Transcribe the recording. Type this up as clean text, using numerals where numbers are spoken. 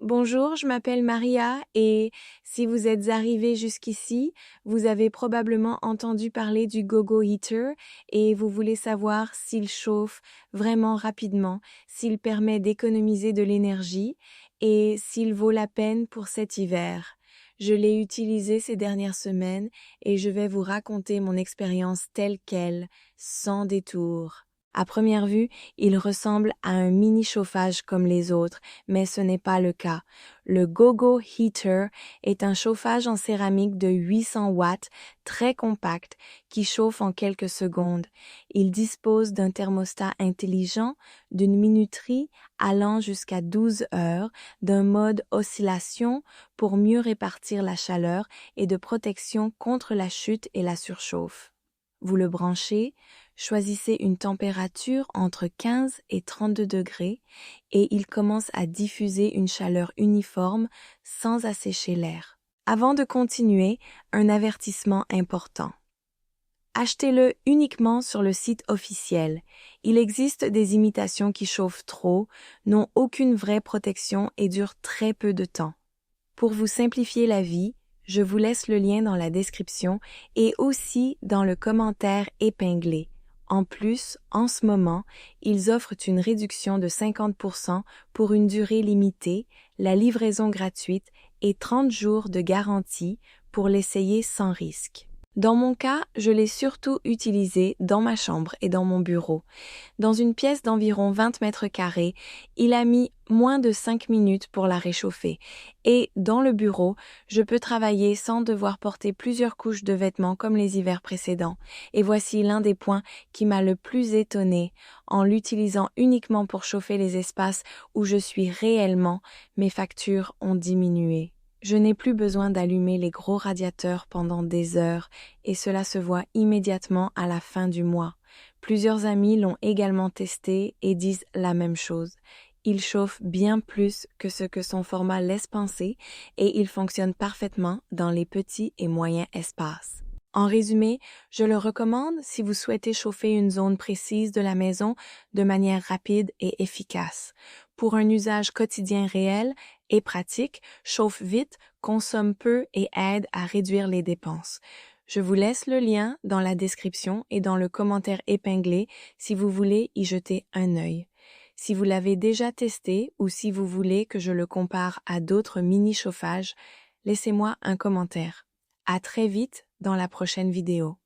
Bonjour, je m'appelle Maria et si vous êtes arrivé jusqu'ici, vous avez probablement entendu parler du GoGo Heater et vous voulez savoir s'il chauffe vraiment rapidement, s'il permet d'économiser de l'énergie et s'il vaut la peine pour cet hiver. Je l'ai utilisé ces dernières semaines et je vais vous raconter mon expérience telle quelle, sans détour. À première vue, il ressemble à un mini chauffage comme les autres, mais ce n'est pas le cas. Le GoGo Heater est un chauffage en céramique de 800 watts, très compact, qui chauffe en quelques secondes. Il dispose d'un thermostat intelligent, d'une minuterie allant jusqu'à 12 heures, d'un mode oscillation pour mieux répartir la chaleur et de protection contre la chute et la surchauffe. Vous le branchez, choisissez une température entre 15 et 32 degrés et il commence à diffuser une chaleur uniforme sans assécher l'air. Avant de continuer, un avertissement important. Achetez-le uniquement sur le site officiel. Il existe des imitations qui chauffent trop, n'ont aucune vraie protection et durent très peu de temps. Pour vous simplifier la vie, je vous laisse le lien dans la description et aussi dans le commentaire épinglé. En plus, en ce moment, ils offrent une réduction de 50% pour une durée limitée, la livraison gratuite et 30 jours de garantie pour l'essayer sans risque. Dans mon cas, je l'ai surtout utilisé dans ma chambre et dans mon bureau. Dans une pièce d'environ 20 mètres carrés, il a mis moins de 5 minutes pour la réchauffer. Et dans le bureau, je peux travailler sans devoir porter plusieurs couches de vêtements comme les hivers précédents. Et voici l'un des points qui m'a le plus étonné. En l'utilisant uniquement pour chauffer les espaces où je suis réellement, mes factures ont diminué. Je n'ai plus besoin d'allumer les gros radiateurs pendant des heures et cela se voit immédiatement à la fin du mois. Plusieurs amis l'ont également testé et disent la même chose. Il chauffe bien plus que ce que son format laisse penser et il fonctionne parfaitement dans les petits et moyens espaces. En résumé, je le recommande si vous souhaitez chauffer une zone précise de la maison de manière rapide et efficace. Pour un usage quotidien réel et pratique, chauffe vite, consomme peu et aide à réduire les dépenses. Je vous laisse le lien dans la description et dans le commentaire épinglé si vous voulez y jeter un œil. Si vous l'avez déjà testé ou si vous voulez que je le compare à d'autres mini-chauffages, laissez-moi un commentaire. À très vite dans la prochaine vidéo.